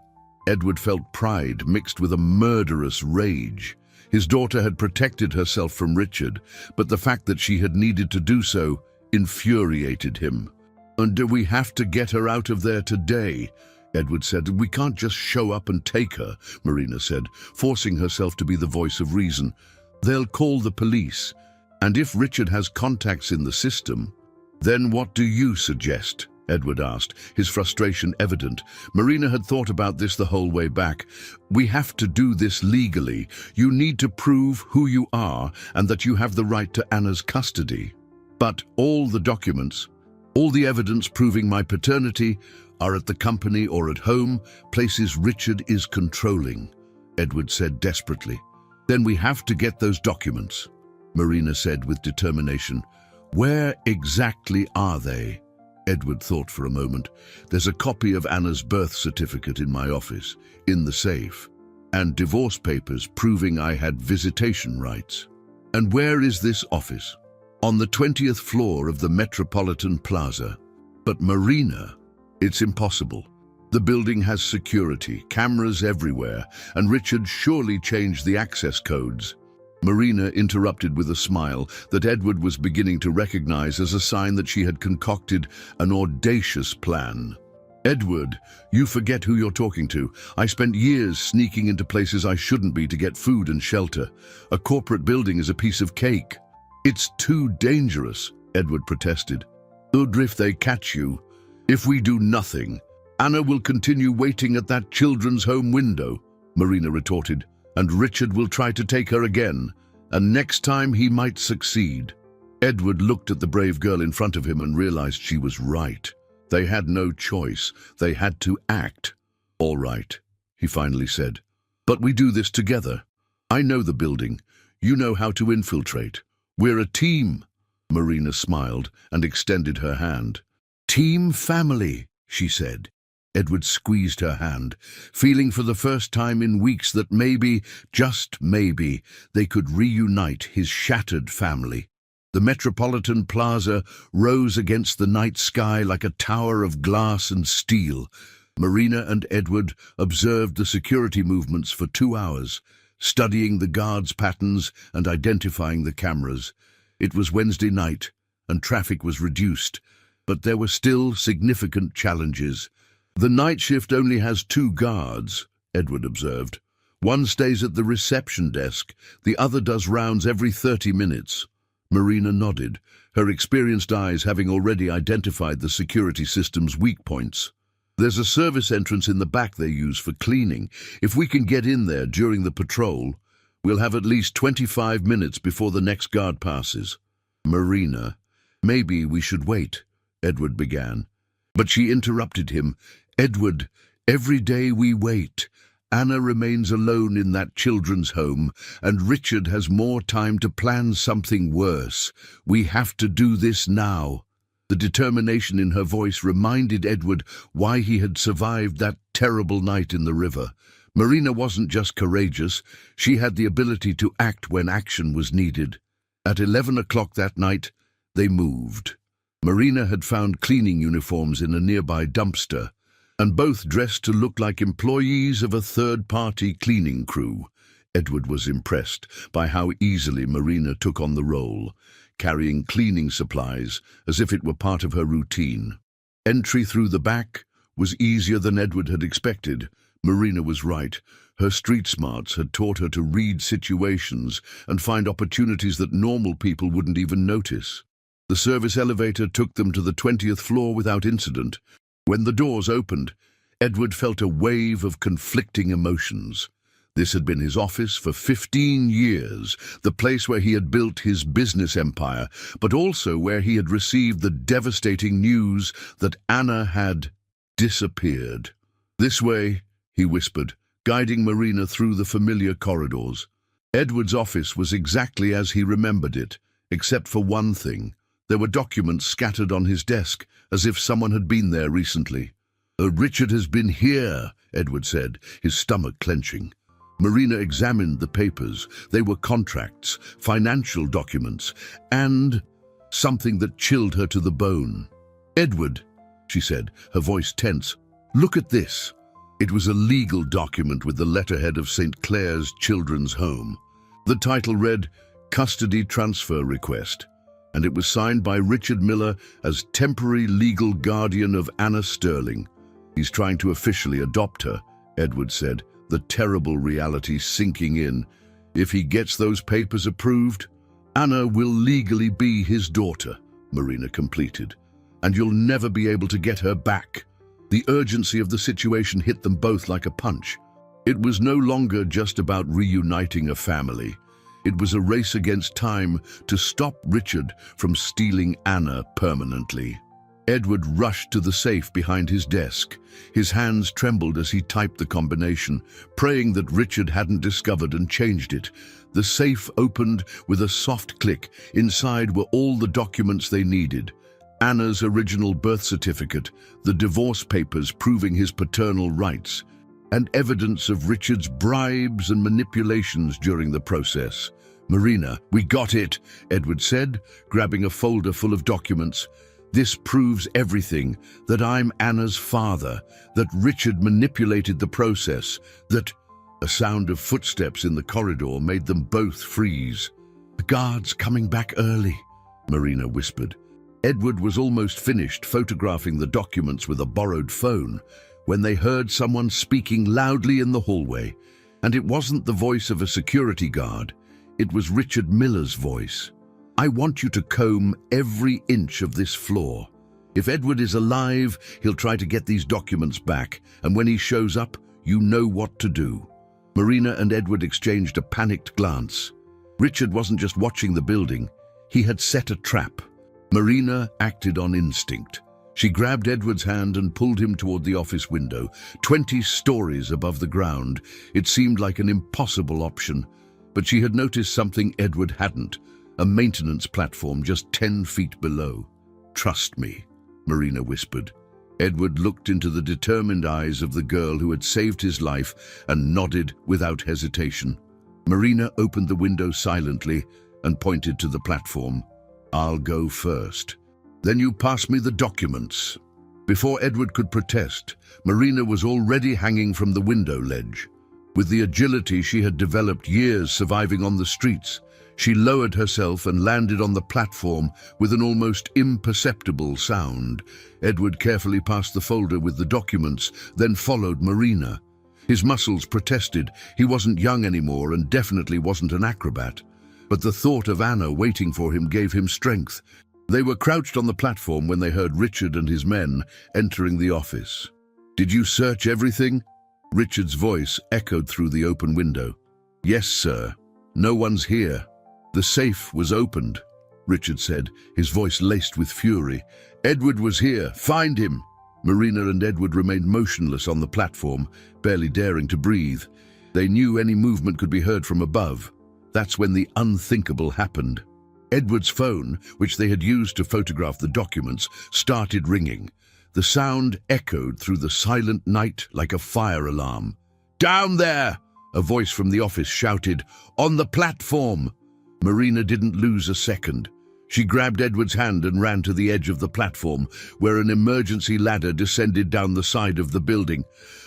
Edward felt pride mixed with a murderous rage. His daughter had protected herself from Richard, but the fact that she had needed to do so infuriated him. "And do we have to get her out of there today?" Edward said. "We can't just show up and take her," Marina said, forcing herself to be the voice of reason. "They'll call the police. And if Richard has contacts in the system, then what do you suggest?" Edward asked, his frustration evident. Marina had thought about this the whole way back. "We have to do this legally. You need to prove who you are and that you have the right to Anna's custody. But all the documents, all the evidence proving my paternity are at the company or at home, places Richard is controlling," Edward said desperately. "Then we have to get those documents," Marina said with determination. "Where exactly are they?" Edward thought for a moment. "There's a copy of Anna's birth certificate in my office, in the safe, and divorce papers proving I had visitation rights." "And where is this office?" "On the 20th floor of the Metropolitan Plaza." "But Marina, it's impossible. The building has security, cameras everywhere, and Richard surely changed the access codes." Marina interrupted with a smile that Edward was beginning to recognize as a sign that she had concocted an audacious plan. "Edward, you forget who you're talking to. I spent years sneaking into places I shouldn't be to get food and shelter. A corporate building is a piece of cake." "It's too dangerous," Edward protested. "Good if they catch you. If we do nothing, Anna will continue waiting at that children's home window," Marina retorted. "And Richard will try to take her again, and next time he might succeed." Edward looked at the brave girl in front of him and realized she was right. They had no choice. They had to act. "All right," he finally said. "But we do this together. I know the building. You know how to infiltrate. We're a team." Marina smiled and extended her hand. "Team family," she said. Edward squeezed her hand, feeling for the first time in weeks that maybe, just maybe, they could reunite his shattered family. The Metropolitan Plaza rose against the night sky like a tower of glass and steel. Marina and Edward observed the security movements for 2 hours, studying the guards' patterns and identifying the cameras. It was Wednesday night, and traffic was reduced, but there were still significant challenges. "The night shift only has 2 guards," Edward observed. "One stays at the reception desk, the other does rounds every 30 minutes. Marina nodded, her experienced eyes having already identified the security system's weak points. "There's a service entrance in the back they use for cleaning. If we can get in there during the patrol, we'll have at least 25 minutes before the next guard passes." "Marina, maybe we should wait," Edward began. But she interrupted him. "Edward, every day we wait, Anna remains alone in that children's home, and Richard has more time to plan something worse. We have to do this now." The determination in her voice reminded Edward why he had survived that terrible night in the river. Marina wasn't just courageous, she had the ability to act when action was needed. At 11 o'clock that night, they moved. Marina had found cleaning uniforms in a nearby dumpster, and both dressed to look like employees of a third-party cleaning crew. Edward was impressed by how easily Marina took on the role, carrying cleaning supplies as if it were part of her routine. Entry through the back was easier than Edward had expected. Marina was right. Her street smarts had taught her to read situations and find opportunities that normal people wouldn't even notice. The service elevator took them to the 20th floor without incident. When the doors opened, Edward felt a wave of conflicting emotions. This had been his office for 15 years, the place where he had built his business empire, but also where he had received the devastating news that Anna had disappeared. "This way," he whispered, guiding Marina through the familiar corridors. Edward's office was exactly as he remembered it, except for one thing. There were documents scattered on his desk, as if someone had been there recently. "Richard has been here," Edward said, his stomach clenching. Marina examined the papers. They were contracts, financial documents, and something that chilled her to the bone. "Edward," she said, her voice tense, "look at this." It was a legal document with the letterhead of St. Clair's Children's Home. The title read, "Custody Transfer Request," and it was signed by Richard Miller as temporary legal guardian of Anna Sterling. "He's trying to officially adopt her," Edward said, the terrible reality sinking in. "If he gets those papers approved, Anna will legally be his daughter," Marina completed, "and you'll never be able to get her back." The urgency of the situation hit them both like a punch. It was no longer just about reuniting a family. It was a race against time to stop Richard from stealing Anna permanently. Edward rushed to the safe behind his desk. His hands trembled as he typed the combination, praying that Richard hadn't discovered and changed it. The safe opened with a soft click. Inside were all the documents they needed. Anna's original birth certificate, the divorce papers proving his paternal rights, and evidence of Richard's bribes and manipulations during the process. "Marina, we got it," Edward said, grabbing a folder full of documents. "This proves everything, that I'm Anna's father, that Richard manipulated the process, that—" A sound of footsteps in the corridor made them both freeze. "The guard's coming back early," Marina whispered. Edward was almost finished photographing the documents with a borrowed phone when they heard someone speaking loudly in the hallway. And it wasn't the voice of a security guard. It was Richard Miller's voice. "I want you to comb every inch of this floor. If Edward is alive, he'll try to get these documents back, and when he shows up, you know what to do." Marina and Edward exchanged a panicked glance. Richard wasn't just watching the building. He had set a trap. Marina acted on instinct. She grabbed Edward's hand and pulled him toward the office window, 20 stories above the ground. It seemed like an impossible option, but she had noticed something Edward hadn't, a maintenance platform just 10 feet below. "Trust me," Marina whispered. Edward looked into the determined eyes of the girl who had saved his life and nodded without hesitation. Marina opened the window silently and pointed to the platform. "I'll go first. Then you pass me the documents." Before Edward could protest, Marina was already hanging from the window ledge. With the agility she had developed years surviving on the streets, she lowered herself and landed on the platform with an almost imperceptible sound. Edward carefully passed the folder with the documents, then followed Marina. His muscles protested. He wasn't young anymore and definitely wasn't an acrobat. But the thought of Anna waiting for him gave him strength. They were crouched on the platform when they heard Richard and his men entering the office. "Did you search everything?" Richard's voice echoed through the open window. "Yes, sir. No one's here." "The safe was opened," Richard said, his voice laced with fury. "Edward was here. Find him." Marina and Edward remained motionless on the platform, barely daring to breathe. They knew any movement could be heard from above. That's when the unthinkable happened. Edward's phone, which they had used to photograph the documents, started ringing. The sound echoed through the silent night like a fire alarm. "Down there!" a voice from the office shouted. "On the platform!" Marina didn't lose a second. She grabbed Edward's hand and ran to the edge of the platform, where an emergency ladder descended down the side of the building.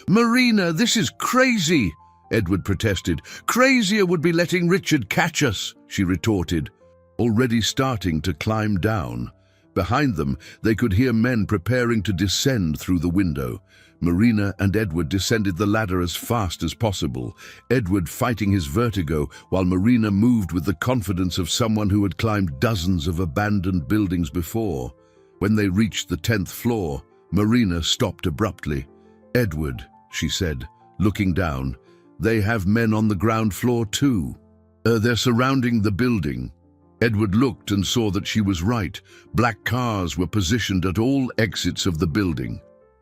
"Marina, this is crazy!" Edward protested. "Crazier would be letting Richard catch us," she retorted, already starting to climb down. Behind them, they could hear men preparing to descend through the window. Marina and Edward descended the ladder as fast as possible, Edward fighting his vertigo while Marina moved with the confidence of someone who had climbed dozens of abandoned buildings before. When they reached the 10th floor, Marina stopped abruptly. "Edward," she said, looking down, "they have men on the ground floor too. They're surrounding the building." Edward looked and saw that she was right. Black cars were positioned at all exits of the building.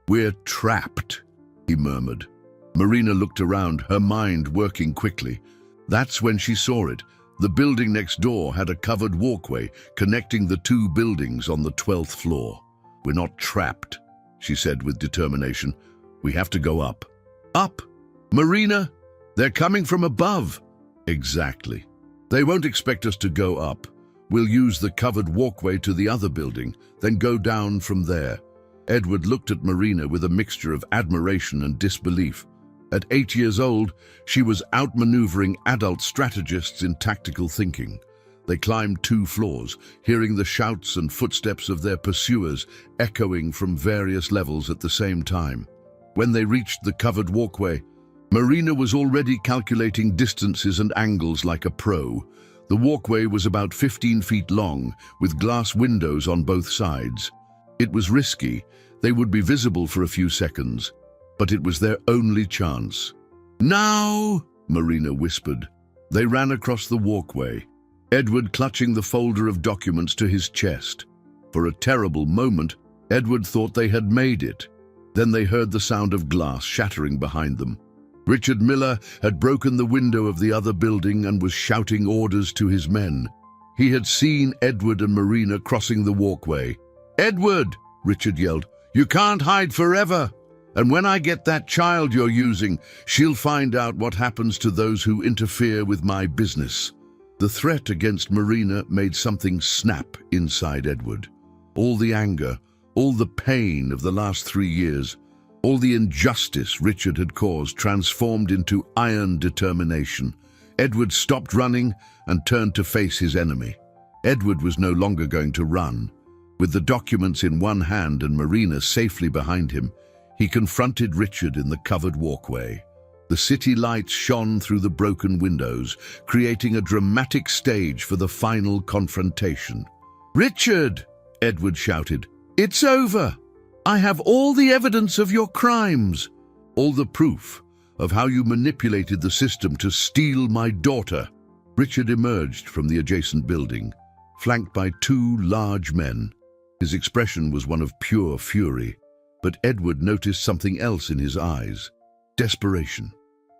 "We're trapped," he murmured. Marina looked around, her mind working quickly. That's when she saw it. The building next door had a covered walkway connecting the two buildings on the 12th floor. "We're not trapped," she said with determination. "We have to go up." "Up? Marina? They're coming from above." "Exactly. They won't expect us to go up. We'll use the covered walkway to the other building, then go down from there." Edward looked at Marina with a mixture of admiration and disbelief. At 8 years old, she was outmaneuvering adult strategists in tactical thinking. They climbed 2 floors, hearing the shouts and footsteps of their pursuers echoing from various levels at the same time. When they reached the covered walkway, Marina was already calculating distances and angles like a pro. The walkway was about 15 feet long, with glass windows on both sides. It was risky. They would be visible for a few seconds, but it was their only chance. "Now!" Marina whispered. They ran across the walkway, Edward clutching the folder of documents to his chest. For a terrible moment, Edward thought they had made it. Then they heard the sound of glass shattering behind them. Richard Miller had broken the window of the other building and was shouting orders to his men. He had seen Edward and Marina crossing the walkway. "Edward!" Richard yelled. "You can't hide forever! And when I get that child you're using, she'll find out what happens to those who interfere with my business." The threat against Marina made something snap inside Edward. All the anger, all the pain of the last 3 years, all the injustice Richard had caused transformed into iron determination. Edward stopped running and turned to face his enemy. Edward was no longer going to run. With the documents in one hand and Marina safely behind him, he confronted Richard in the covered walkway. The city lights shone through the broken windows, creating a dramatic stage for the final confrontation. "Richard!" Edward shouted. "It's over! I have all the evidence of your crimes, all the proof of how you manipulated the system to steal my daughter." Richard emerged from the adjacent building, flanked by 2 large men. His expression was one of pure fury, but Edward noticed something else in his eyes: desperation.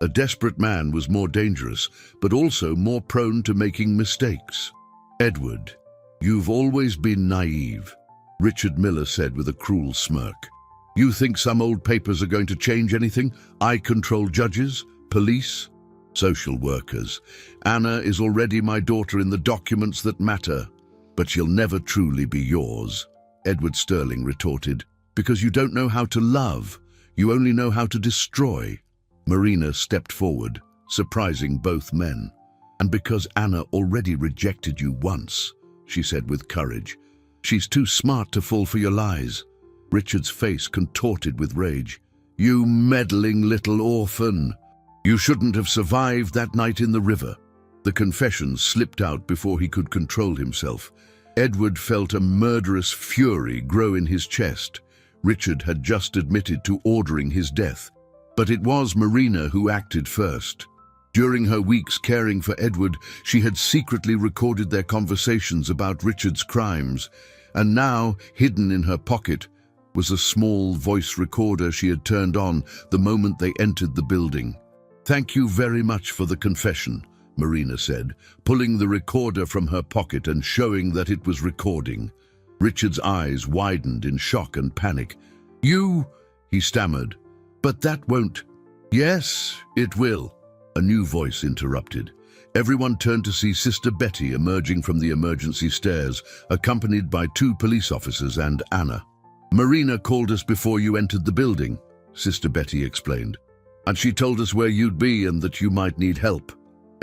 A desperate man was more dangerous, but also more prone to making mistakes. "Edward, you've always been naive," Richard Miller said with a cruel smirk. "You think some old papers are going to change anything? I control judges, police, social workers. Anna is already my daughter in the documents that matter, but she'll never truly be yours." Edward Sterling retorted, "Because you don't know how to love. You only know how to destroy." Marina stepped forward, surprising both men. "And because Anna already rejected you once," she said with courage. "She's too smart to fall for your lies." Richard's face contorted with rage. "You meddling little orphan! You shouldn't have survived that night in the river." The confession slipped out before he could control himself. Edward felt a murderous fury grow in his chest. Richard had just admitted to ordering his death, but it was Marina who acted first. During her weeks caring for Edward, she had secretly recorded their conversations about Richard's crimes, and now, hidden in her pocket, was a small voice recorder she had turned on the moment they entered the building. "Thank you very much for the confession," Marina said, pulling the recorder from her pocket and showing that it was recording. Richard's eyes widened in shock and panic. "You," he stammered, "but that won't—" "Yes, it will," a new voice interrupted. Everyone turned to see Sister Betty emerging from the emergency stairs, accompanied by 2 police officers and Anna. "Marina called us before you entered the building," Sister Betty explained, "and she told us where you'd be and that you might need help."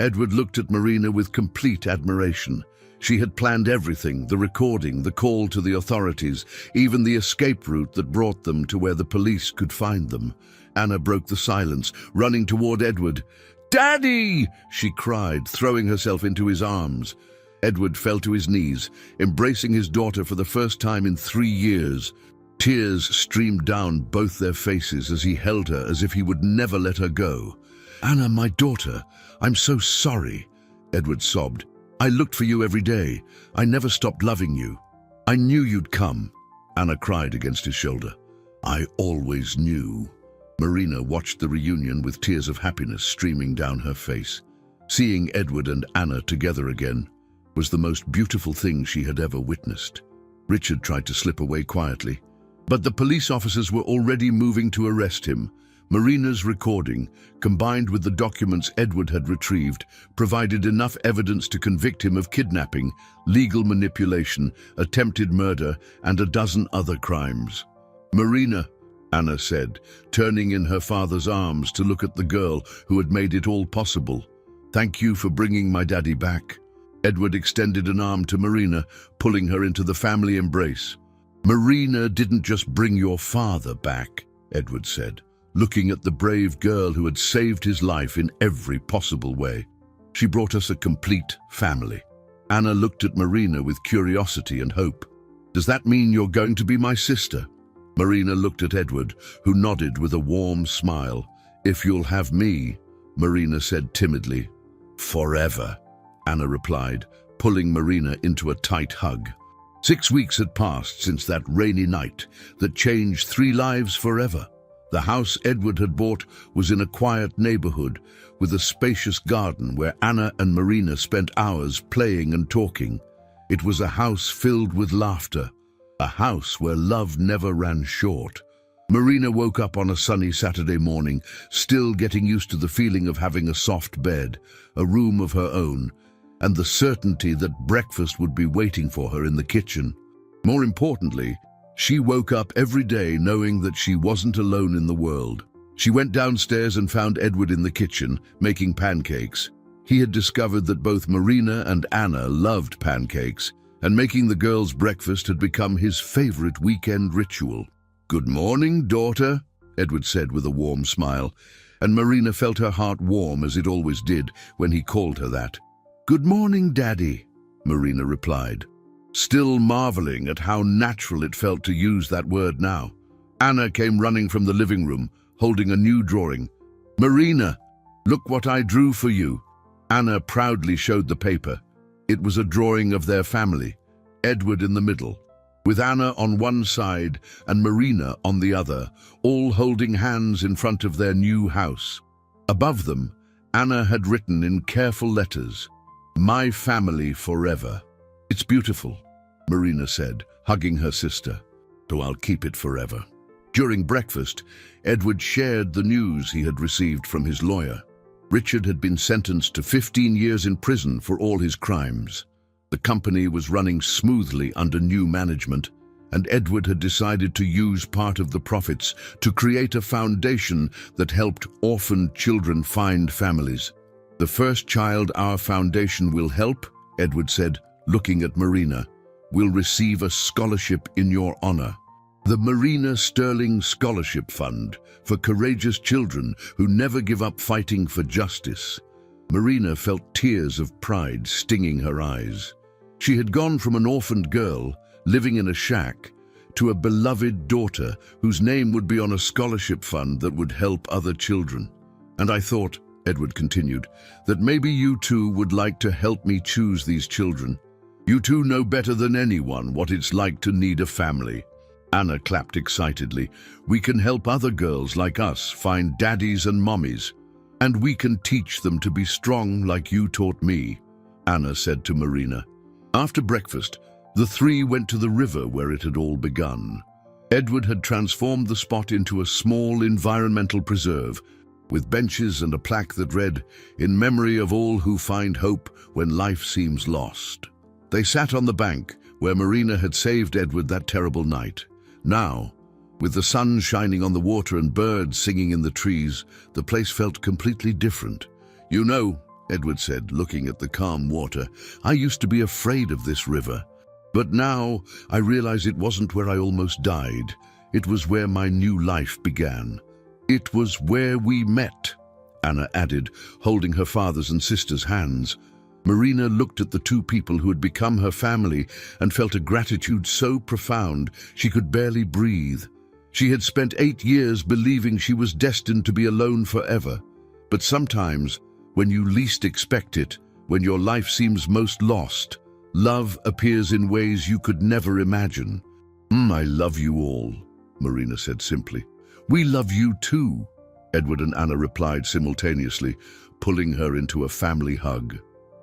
Edward looked at Marina with complete admiration. She had planned everything: the recording, the call to the authorities, even the escape route that brought them to where the police could find them. Anna broke the silence, running toward Edward. "Daddy!" she cried, throwing herself into his arms. Edward fell to his knees, embracing his daughter for the first time in 3 years. Tears streamed down both their faces as he held her as if he would never let her go. "Anna, my daughter, I'm so sorry," Edward sobbed. "I looked for you every day. I never stopped loving you. I knew you'd come." Anna cried against his shoulder. "I always knew." Marina watched the reunion with tears of happiness streaming down her face. Seeing Edward and Anna together again was the most beautiful thing she had ever witnessed. Richard tried to slip away quietly, but the police officers were already moving to arrest him. Marina's recording, combined with the documents Edward had retrieved, provided enough evidence to convict him of kidnapping, legal manipulation, attempted murder, and a dozen other crimes. "Marina," Anna said, turning in her father's arms to look at the girl who had made it all possible. "Thank you for bringing my daddy back." Edward extended an arm to Marina, pulling her into the family embrace. "Marina didn't just bring your father back," Edward said, looking at the brave girl who had saved his life in every possible way. "She brought us a complete family." Anna looked at Marina with curiosity and hope. "Does that mean you're going to be my sister?" Marina looked at Edward, who nodded with a warm smile. "If you'll have me," Marina said timidly. "Forever," Anna replied, pulling Marina into a tight hug. 6 weeks had passed since that rainy night that changed 3 lives forever. The house Edward had bought was in a quiet neighborhood with a spacious garden where Anna and Marina spent hours playing and talking. It was a house filled with laughter, a house where love never ran short. Marina woke up on a sunny Saturday morning, still getting used to the feeling of having a soft bed, a room of her own, and the certainty that breakfast would be waiting for her in the kitchen. More importantly, she woke up every day knowing that she wasn't alone in the world. She went downstairs and found Edward in the kitchen, making pancakes. He had discovered that both Marina and Anna loved pancakes, and making the girls' breakfast had become his favorite weekend ritual. "Good morning, daughter," Edward said with a warm smile, and Marina felt her heart warm as it always did when he called her that. "Good morning, Daddy," Marina replied, still marveling at how natural it felt to use that word now. Anna came running from the living room, holding a new drawing. "Marina, look what I drew for you." Anna proudly showed the paper. It was a drawing of their family, Edward in the middle, with Anna on one side and Marina on the other, all holding hands in front of their new house. Above them, Anna had written in careful letters, "My family forever." "It's beautiful," Marina said, hugging her sister, "so I'll keep it forever." During breakfast, Edward shared the news he had received from his lawyer. Richard had been sentenced to 15 years in prison for all his crimes. The company was running smoothly under new management, and Edward had decided to use part of the profits to create a foundation that helped orphaned children find families. "The first child our foundation will help," Edward said, looking at Marina, "will receive a scholarship in your honor. The Marina Sterling Scholarship Fund for courageous children who never give up fighting for justice." Marina felt tears of pride stinging her eyes. She had gone from an orphaned girl living in a shack to a beloved daughter whose name would be on a scholarship fund that would help other children. "And I thought," Edward continued, "that maybe you two would like to help me choose these children. You two know better than anyone what it's like to need a family." Anna clapped excitedly. "We can help other girls like us find daddies and mommies, and we can teach them to be strong like you taught me," Anna said to Marina. After breakfast, the three went to the river where it had all begun. Edward had transformed the spot into a small environmental preserve, with benches and a plaque that read, "In memory of all who find hope when life seems lost." They sat on the bank where Marina had saved Edward that terrible night. Now, with the sun shining on the water and birds singing in the trees, the place felt completely different. "You know," Edward said, looking at the calm water, "I used to be afraid of this river. But now I realize it wasn't where I almost died. It was where my new life began. It was where we met," Anna added, holding her father's and sister's hands. Marina looked at the two people who had become her family and felt a gratitude so profound she could barely breathe. She had spent 8 years believing she was destined to be alone forever. But sometimes, when you least expect it, when your life seems most lost, love appears in ways you could never imagine. I love you all," Marina said simply. "We love you too," Edward and Anna replied simultaneously, pulling her into a family hug.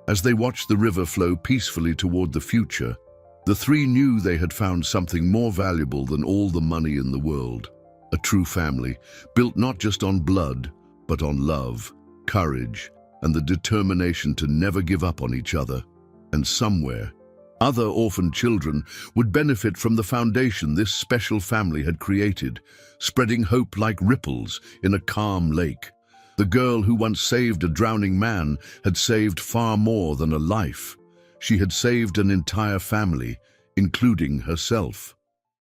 As they watched the river flow peacefully toward the future, the three knew they had found something more valuable than all the money in the world. A true family, built not just on blood, but on love, courage, and the determination to never give up on each other. And somewhere, other orphaned children would benefit from the foundation this special family had created, spreading hope like ripples in a calm lake. The girl who once saved a drowning man had saved far more than a life. She had saved an entire family, including herself.